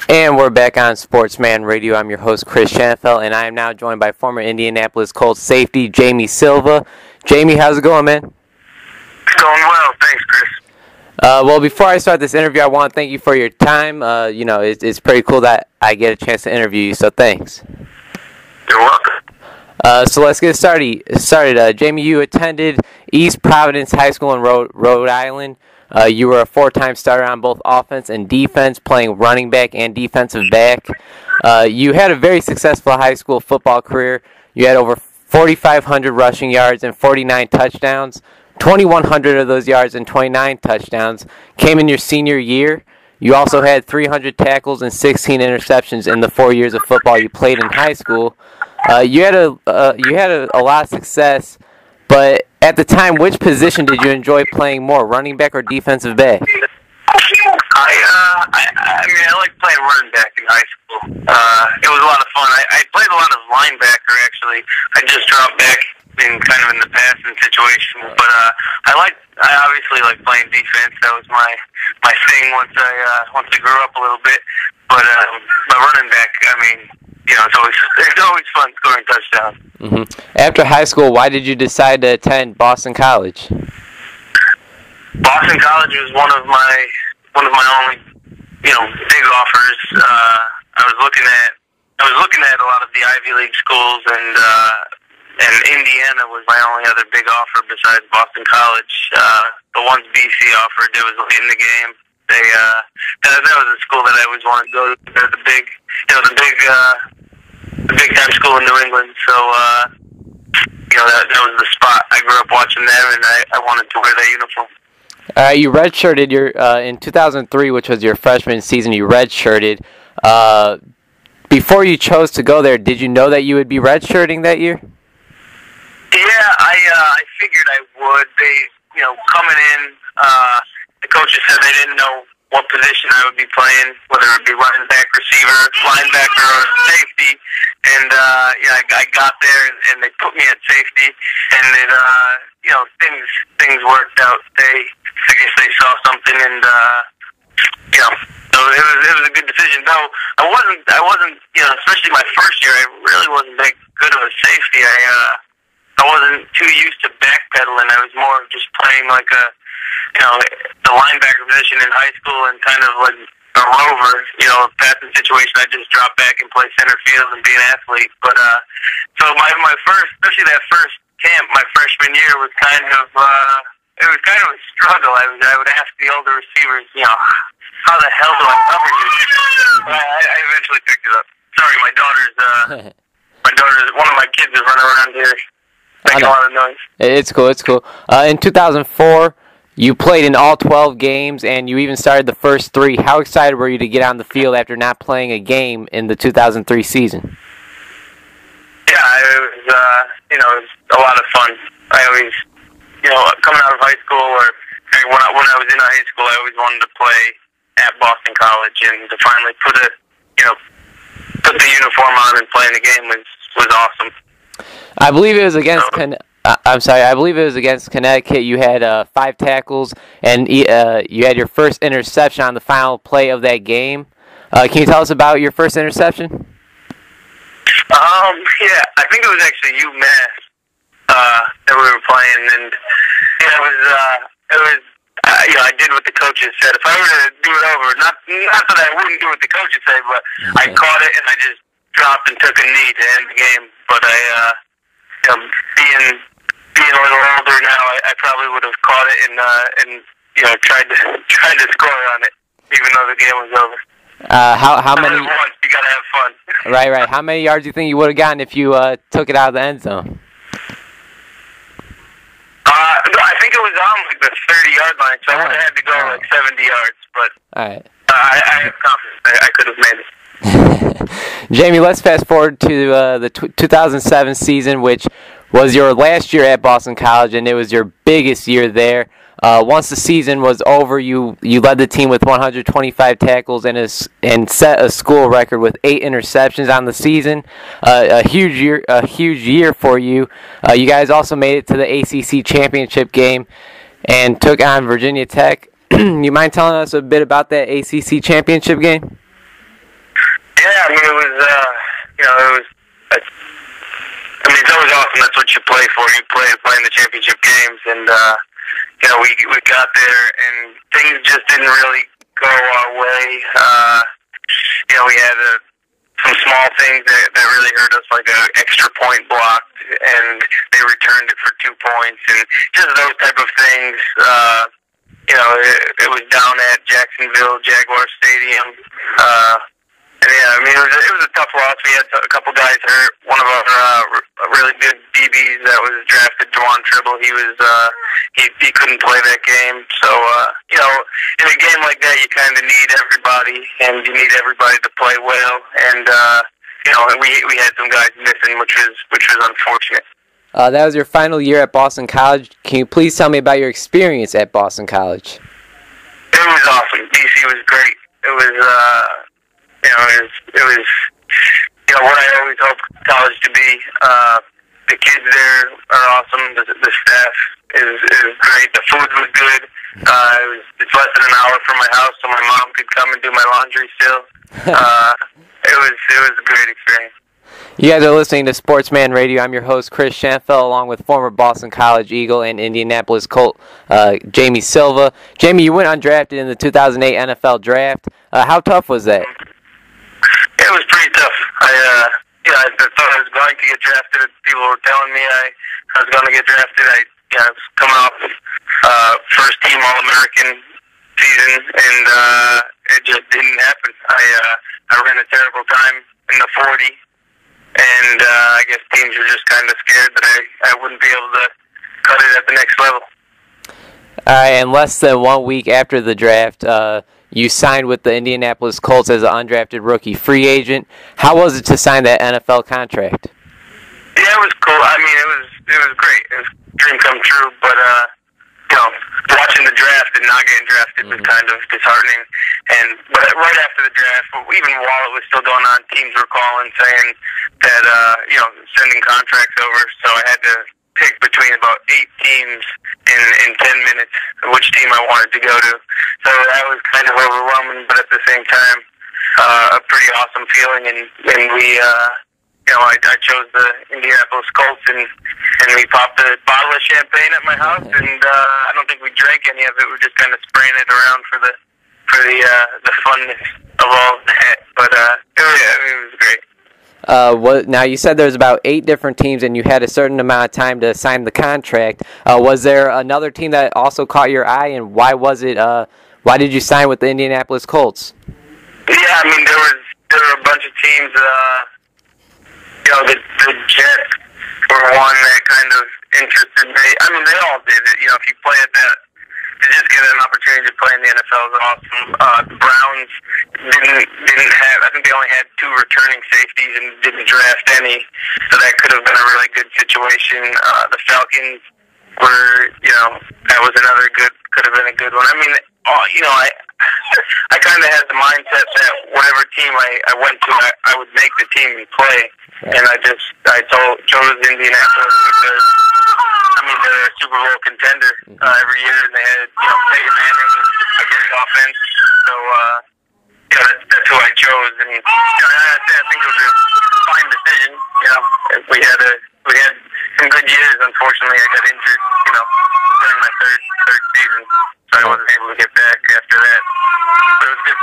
And we're back on Sportsman Radio. I'm your host, Chris Schanfeld, and I am now joined by former Indianapolis Colts safety Jamie Silva. Jamie, how's it going, man? It's going well. Thanks, Chris. Well, before I start this interview, I want to thank you for your time. It's pretty cool that I get a chance to interview you, so thanks. You're welcome. So let's get started. Jamie, you attended East Providence High School in Rhode Island. You were a four-time starter on both offense and defense, playing running back and defensive back. You had a very successful high school football career. You had over 4,500 rushing yards and 49 touchdowns. 2,100 of those yards and 29 touchdowns came in your senior year. You also had 300 tackles and 16 interceptions in the 4 years of football you played in high school. You had a lot of success, but at the time, which position did you enjoy playing more, running back or defensive back? I liked playing running back in high school. It was a lot of fun. I played a lot of linebacker, actually. I just dropped back in the passing situation, but I obviously like playing defense. That was my thing once I grew up a little bit. But my running back, it's always fun scoring touchdowns. Mm-hmm. After high school, why did you decide to attend Boston College? Boston College was one of my only big offers. I was looking at a lot of the Ivy League schools, and Indiana was my only other big offer besides Boston College. The ones BC offered, it was late in the game. That was a school that I always wanted to go to. They're the big time school in New England. So that was the spot. I grew up watching them, and I wanted to wear that uniform. You redshirted in 2003, which was your freshman season. You redshirted. Before you chose to go there, did you know that you would be redshirting that year? Yeah, I figured I would. They, coming in, the coaches said they didn't know what position I would be playing, whether it be running back, receiver, linebacker, or safety. And I got there, and they put me at safety, and it, things worked out. I guess they saw something, and so it was a good decision. Though I wasn't, especially my first year, I really wasn't that good of a safety. I wasn't too used to backpedaling. I was more of just playing like the linebacker position in high school, and kind of like a rover, passing situation. I just drop back and play center field and be an athlete. But so my first, especially that first camp, my freshman year was kind of a struggle. I would ask the older receivers, how the hell do I cover you? But I eventually picked it up. Sorry, my daughter's one of my kids is running around here making a lot of noise. It's cool. In 2004, you played in all 12 games, and you even started the first 3. How excited were you to get on the field after not playing a game in the 2003 season? Yeah, it was a lot of fun. I always, coming out of high school, or when I was in high school, I always wanted to play at Boston College, and to finally put the uniform on and play in the game was awesome. I believe it was against Connecticut. You had 5 tackles, and you had your first interception on the final play of that game. Can you tell us about your first interception? Yeah, I think it was actually UMass that we were playing, and it was I did what the coaches said. If I were to do it over, not that I wouldn't do what the coaches said, but I caught it and I just dropped and took a knee to end the game. But being a little older now, I probably would have caught it and tried to score on it, even though the game was over. How many? Once, you gotta have fun. Right. How many yards do you think you would have gotten if you took it out of the end zone? I think it was on like the 30-yard line, so I would have had to go like 70 yards. But all right. I have confidence I could have made it. Jamie, let's fast forward to the 2007 season, which was your last year at Boston College, and it was your biggest year there. Once the season was over, you led the team with 125 tackles and set a school record with 8 interceptions on the season. A huge year for you. You guys also made it to the ACC championship game and took on Virginia Tech. You mind telling us a bit about that ACC championship game? I mean, it was, it's always awesome. That's what you play for. You play in the championship games, and we got there, and things just didn't really go our way. We had some small things that really hurt us, like an extra point blocked, and they returned it for 2 points, and just those type of things. It was down at Jacksonville Jaguar Stadium. It was a tough loss. We had a couple guys hurt. One of our really good DBs that was drafted, Juwan Tribble, he couldn't play that game. So, in a game like that, you kind of need everybody, and you need everybody to play well. And, we had some guys missing, which was unfortunate. That was your final year at Boston College. Can you please tell me about your experience at Boston College? It was awesome. BC was great. It was what I always hoped college to be. The kids there are awesome. The staff is great. The food was good. It's less than an hour from my house, so my mom could come and do my laundry still. It was a great experience. You guys are listening to Sportsman Radio. I'm your host, Chris Schanfeld, along with former Boston College Eagle and Indianapolis Colt, Jamie Silva. Jamie, you went undrafted in the 2008 NFL Draft. How tough was that? It was pretty tough. I thought I was going to get drafted. People were telling me I was going to get drafted. I was coming off first team All-American season, and it just didn't happen. I ran a terrible time in the 40, and I guess teams were just kind of scared that I wouldn't be able to cut it at the next level. All right, and less than 1 week after the draft, you signed with the Indianapolis Colts as an undrafted rookie free agent. How was it to sign that NFL contract? Yeah, it was cool. I mean, it was great. It was a dream come true, but watching the draft and not getting drafted was kind of disheartening. But right after the draft, even while it was still going on, teams were calling saying that sending contracts over. So I had to pick between about 8 teams in 10 minutes which team I wanted to go to. So that was kind of overwhelming, but at the same time, a pretty awesome feeling. And we, I chose the Indianapolis Colts, and we popped a bottle of champagne at my house, and I don't think we drank any of it. We were just kind of spraying it around for the funness of all that. But it was great. Now, you said there was about 8 different teams, and you had a certain amount of time to sign the contract. Was there another team that also caught your eye, and why was it? Why did you sign with the Indianapolis Colts? Yeah, I mean, there were a bunch of teams. The Jets were one that kind of interested me. I mean, they all did it. If you play at that, to just get an opportunity to play in the NFL is awesome. The Browns didn't have. I think they only had 2 returning safeties and didn't draft any, so that could have been a really good situation. The Falcons were, that was another could have been a good one. I mean, I kind of had the mindset that whatever team I went to, I would make the team and play. And I chose Indianapolis because, I mean, they're a Super Bowl contender every year, and they had, Peyton Manning and a great offense. So, that's who I chose. And I think it was a fine decision. We had some good years. Unfortunately, I got injured, during my third season, so I wasn't able to get back after that. But it was good.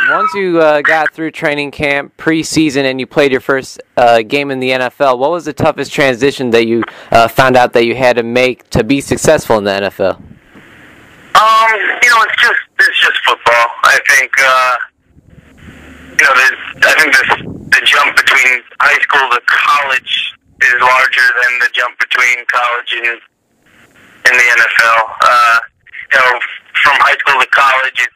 Once you got through training camp, preseason, and you played your first game in the NFL, what was the toughest transition that you found out that you had to make to be successful in the NFL? It's just football. I think the jump between high school to college is larger than the jump between college and the NFL. From high school to college,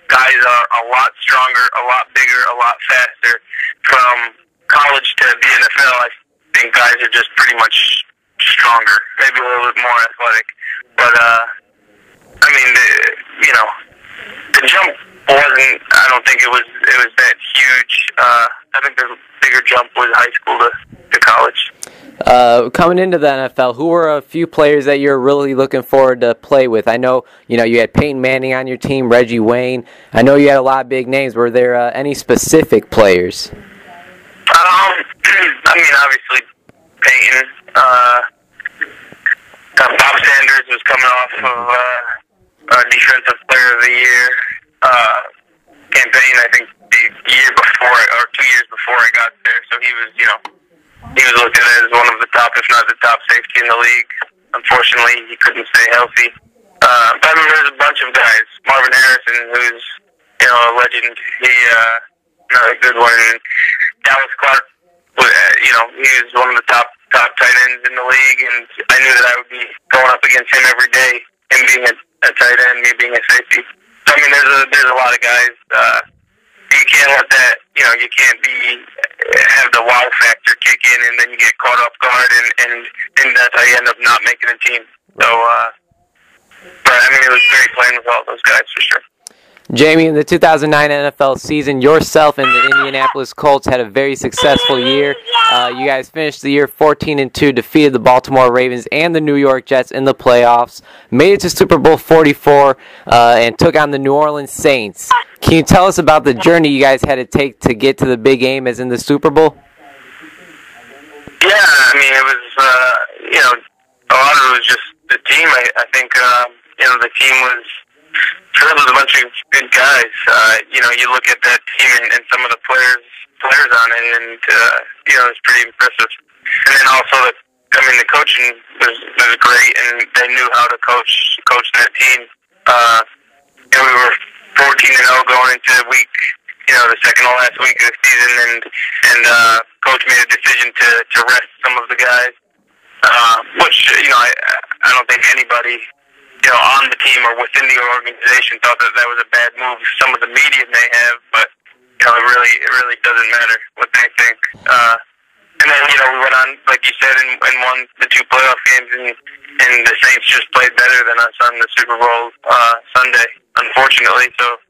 guys are a lot stronger, a lot bigger, a lot faster. From college to the NFL, I think guys are just pretty much stronger, maybe a little bit more athletic. But I mean, the jump wasn't. I don't think it was that huge. I think the bigger jump was high school to college. Coming into the NFL, who were a few players that you're really looking forward to play with? I know you had Peyton Manning on your team, Reggie Wayne. I know you had a lot of big names. Were there any specific players? I mean, obviously Peyton. Bob Sanders was coming off of Defensive Player of the Year campaign. I think the year before, or 2 years before I got there. So he was, he was looked at as one of the top, if not the top safety in the league. Unfortunately, he couldn't stay healthy. But I mean, there's a bunch of guys. Marvin Harrison, who's, a legend. He, another good one. Dallas Clark, he was one of the top tight ends in the league, and I knew that I would be going up against him every day, him being a tight end, me being a safety. So, I mean, there's a lot of guys. You can't let that, you can't have the wow factor kick in, and then you get caught off guard, and that's how you end up not making a team. So, but I mean, it was great playing with all those guys for sure. Jamie, in the 2009 NFL season, yourself and the Indianapolis Colts had a very successful year. You guys finished the year 14-2, defeated the Baltimore Ravens and the New York Jets in the playoffs, made it to Super Bowl 44, and took on the New Orleans Saints. Can you tell us about the journey you guys had to take to get to the big game as in the Super Bowl? Yeah, I mean, it was, a lot of it was just the team. I think, the team was filled with a bunch of good guys. You look at that team and some of the players on it, and it's pretty impressive. And then also, the coaching was great, and they knew how to coach that team. We were 14-0 going into week, the second to last week of the season, and coach made a decision to rest some of the guys, which I don't think anybody on the team or within the organization thought that was a bad move. Some of the media may have, but it really doesn't matter what they think. And then we went on, like you said, and won the 2 playoff games, and the Saints just played better than us on the Super Bowl Sunday, unfortunately. So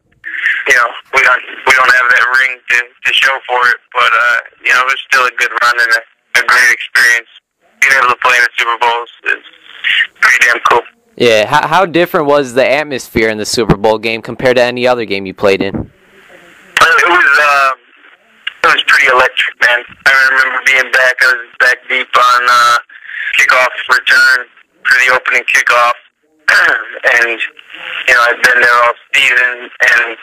we don't have that ring to show for it, but it was still a good run and a great experience. Being able to play in the Super Bowls is pretty damn cool. Yeah, how different was the atmosphere in the Super Bowl game compared to any other game you played in? It was pretty electric, man. I remember being back. I was back deep on kickoff return for the opening kickoff, and I'd been there all season. And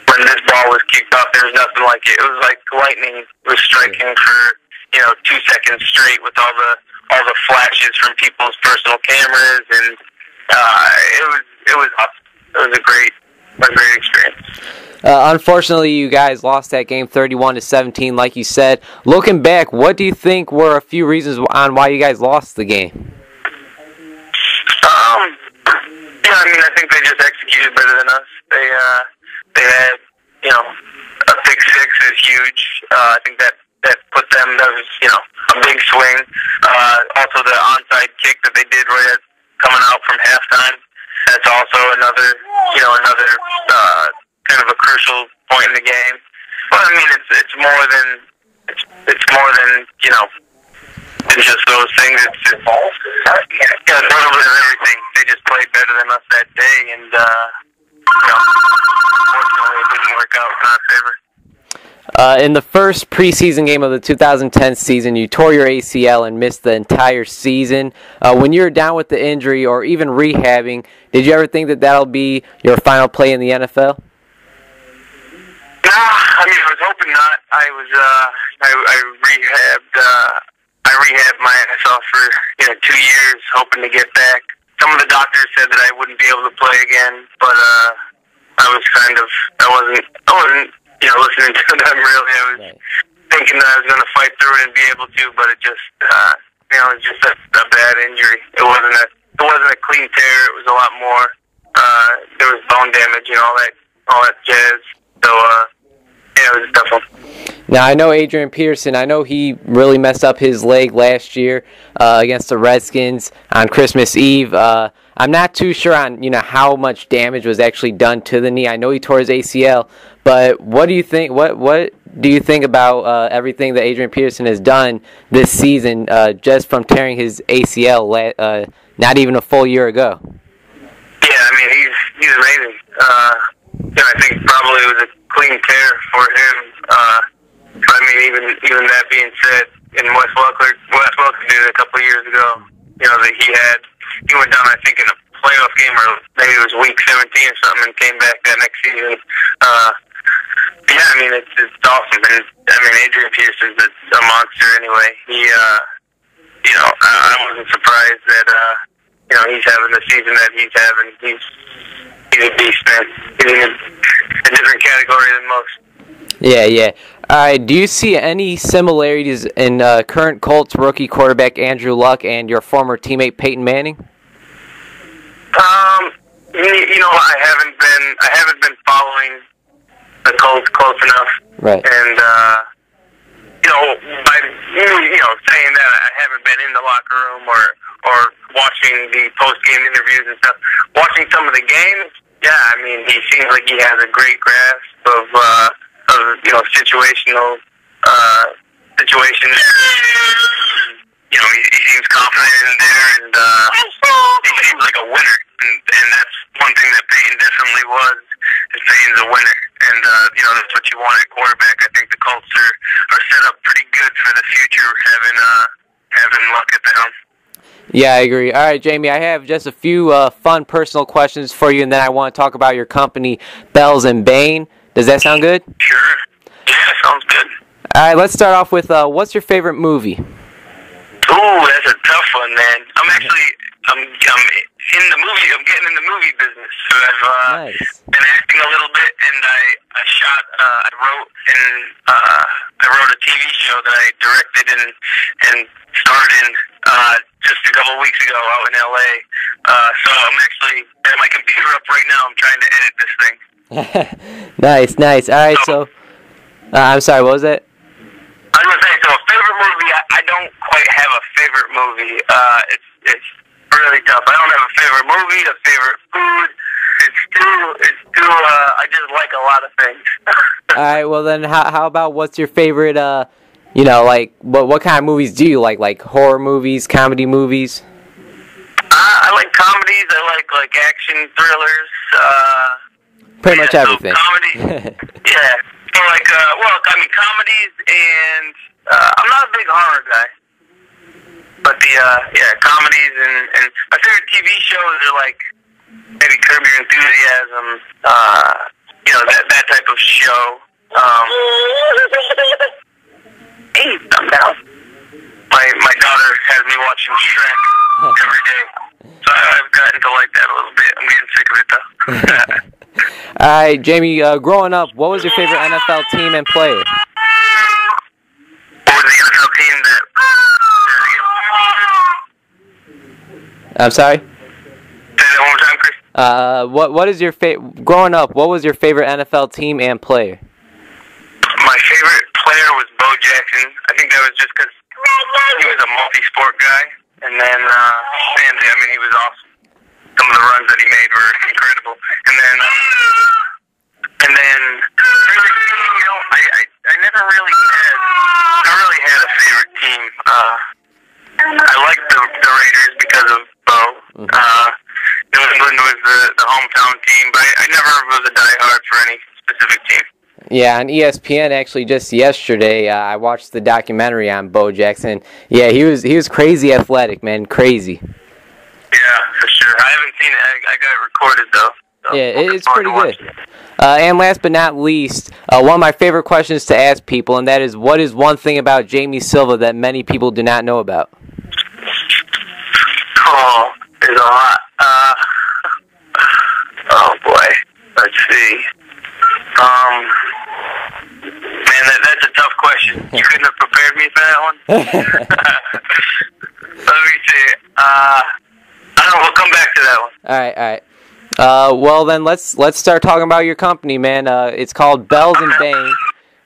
when this ball was kicked off, there was nothing like it. It was like lightning was striking for 2 seconds straight with all the flashes from people's personal cameras, and it was awesome. It was a great experience. Unfortunately, you guys lost that game 31-17, like you said. Looking back, what do you think were a few reasons on why you guys lost the game? I think they just executed better than us. They had, a pick six is huge. I think that put them. That was, a big swing. Also, the onside kick that they did right at coming out from halftime. That's also another kind of a crucial point in the game. But I mean, it's more than than just those things. It's a little bit of everything. They just played better than us that day, and unfortunately, it didn't work out in our favor. In the first preseason game of the 2010 season, you tore your ACL and missed the entire season. When you were down with the injury or even rehabbing, did you ever think that that'll be your final play in the NFL? No, I was hoping not. I rehabbed my ass off for 2 years, hoping to get back. Some of the doctors said that I wouldn't be able to play again, but I wasn't listening to them really. I was thinking that I was going to fight through it and be able to, but it just it was just a bad injury. It wasn't a clean tear. It was a lot more. There was bone damage and all that jazz. So it was a tough one. Now, I know Adrian Peterson, he really messed up his leg last year against the Redskins on Christmas Eve. I'm not too sure on how much damage was actually done to the knee. I know he tore his ACL, but what do you think? What do you think about everything that Adrian Peterson has done this season, just from tearing his ACL not even a full year ago? Yeah, I mean, he's amazing. I think probably it was a clean tear for him. But I mean, even that being said, in Wes Welker did it a couple of years ago. That he went down, I think, in a playoff game, or maybe it was week 17 or something, and came back that next season. Yeah, I mean, it's awesome. And I mean, Adrian Peterson's a monster anyway. I wasn't surprised that he's having the season that he's having. He's a beast, man. He's in a different category than most. Yeah. All right, do you see any similarities in current Colts rookie quarterback Andrew Luck and your former teammate Peyton Manning? I haven't been following the Colts close enough. Right. And by saying that, I haven't been in the locker room or watching the post-game interviews and stuff. Watching some of the games, yeah, I mean, he seems like he has a great grasp of situations. He seems confident in there, and he seems like a winner. And that's one thing that Peyton definitely was. Peyton's a winner, and that's what you want at quarterback. I think the Colts are set up pretty good for the future, having Luck at the helm. Yeah, I agree. All right, Jamie, I have just a few fun personal questions for you, and then I want to talk about your company, Bells and Bane. Does that sound good? Sure. Yeah, sounds good. All right, let's start off with what's your favorite movie? Ooh, that's a tough one, man. I'm in the movie. I'm getting in the movie business. So I've been acting a little bit, and I wrote a TV show that I directed and starred in just a couple of weeks ago out in LA. So I'm actually at my computer up right now. I'm trying to edit this thing. Nice. All right, so I'm sorry. What was that? I was going to say, so a favorite movie, I don't quite have a favorite movie. It's really tough. I don't have a favorite movie, a favorite food. It's too I just like a lot of things. All right, well then, how about what's your favorite, what kind of movies do you like? Like horror movies, comedy movies? I like comedies. I like action thrillers. Pretty much everything. So comedy, yeah. So comedies, and I'm not a big horror guy, but comedies and my favorite TV shows are like maybe Curb Your Enthusiasm, that type of show. Hey, I'm down. My daughter has me watching Shrek every day, so I've gotten to like that a little bit. I'm getting sick of it though. All right, Jamie, growing up, what was your favorite NFL team and player? What was the NFL team that... I'm sorry? Say that one more time, Chris. What is your growing up, what was your favorite NFL team and player? My favorite player was Bo Jackson. I think that was just because he was a multi-sport guy, and then he was awesome. Some of the runs that he made were incredible. And then I never really had a favorite team. I liked the Raiders because of Bo. New England was the hometown team, but I never was a diehard for any specific team. Yeah, on ESPN actually just yesterday, I watched the documentary on Bo Jackson. Yeah, he was crazy athletic, man, crazy. Yeah, for sure. I haven't seen it. I got it recorded, though. So yeah, it's pretty good. And last but not least, one of my favorite questions to ask people, and that is, what is one thing about Jamie Silva that many people do not know about? Oh, there's a lot. Oh, boy. Let's see. Man, that's a tough question. You couldn't have prepared me for that one? Let me see. I don't know, we'll come back to that one. All right. Well, then let's start talking about your company, man. It's called Bells and Bane,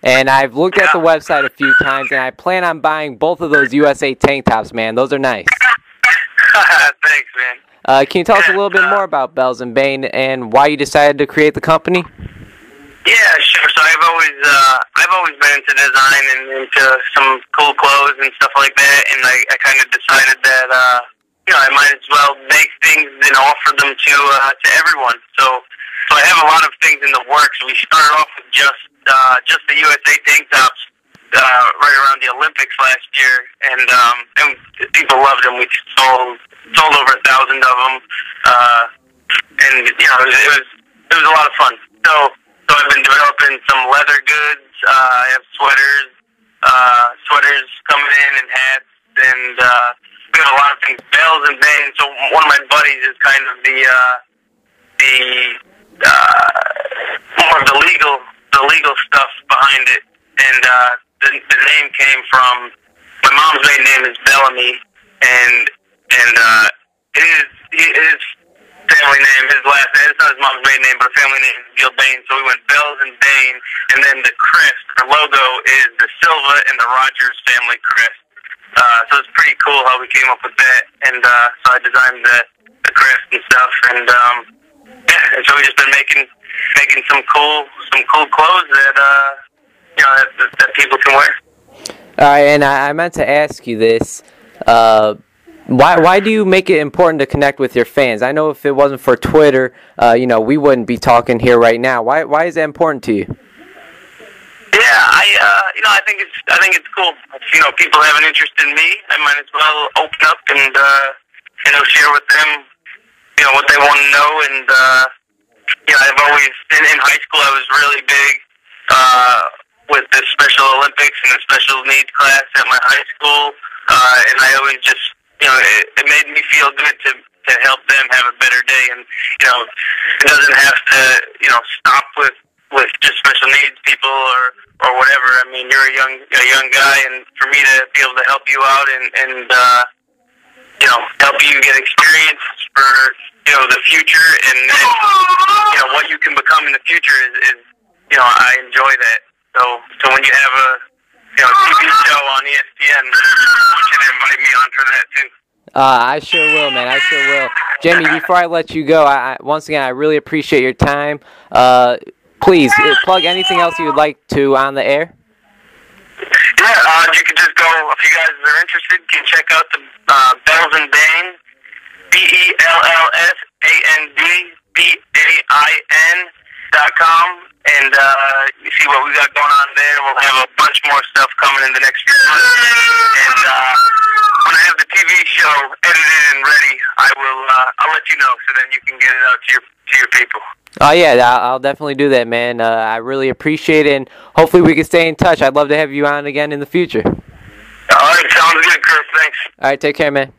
and I've looked at the website a few times, and I plan on buying both of those USA tank tops, man. Those are nice. Thanks, man. Can you tell us a little bit more about Bells and Bane and why you decided to create the company? Yeah, sure. So I've always been into design and into some cool clothes and stuff like that, and I kind of decided that I might as well make things and offer them to everyone. So I have a lot of things in the works. We started off with just the USA tank tops right around the Olympics last year, and people loved them. We sold over 1,000 of them, and it was a lot of fun. So I've been developing some leather goods. I have sweaters coming in, and hats, and we have a lot of things, bells and bands. So one of my buddies is kind of more of the legal stuff behind it, and the name came from my mom's maiden name is Bellamy, and his family name, his last name, it's not his mom's maiden name, but her family name is Gilbane, so we went Bells and Bane, and then the crest, our logo is the Silva and the Rogers family crest. So it's pretty cool how we came up with that, and so I designed the crest and stuff, and and so we've just been making some cool clothes that people can wear. All right, and I meant to ask you this. Why do you make it important to connect with your fans? I know if it wasn't for Twitter, we wouldn't be talking here right now. Why is that important to you? Yeah, I think it's cool. If people have an interest in me, I might as well open up and share with them what they want to know. And I've always in high school I was really big with the Special Olympics and the special needs class at my high school, and I always just it made me feel good to help them have a better day. And it doesn't have to stop with just special needs people or whatever. I mean, you're a young guy, and for me to be able to help you out and help you get experience for the future, and what you can become in the future is I enjoy that. So when you have a TV show on ESPN, you can invite me on for that too. I sure will, man. I sure will. Jamie, before I let you go, once again, I really appreciate your time. Please, plug anything else you would like to on the air. Yeah, you can just go, if you guys are interested, you can check out the Bells and Bane, BELLSANDBAIN.com, and you see what we got going on there. We'll have a bunch more stuff coming in the next few months. And when I have the TV show edited and ready, I'll let you know, so then you can get it out to your people. Oh, yeah, I'll definitely do that, man. I really appreciate it, and hopefully we can stay in touch. I'd love to have you on again in the future. All right, sounds good, Chris. Thanks. All right, take care, man.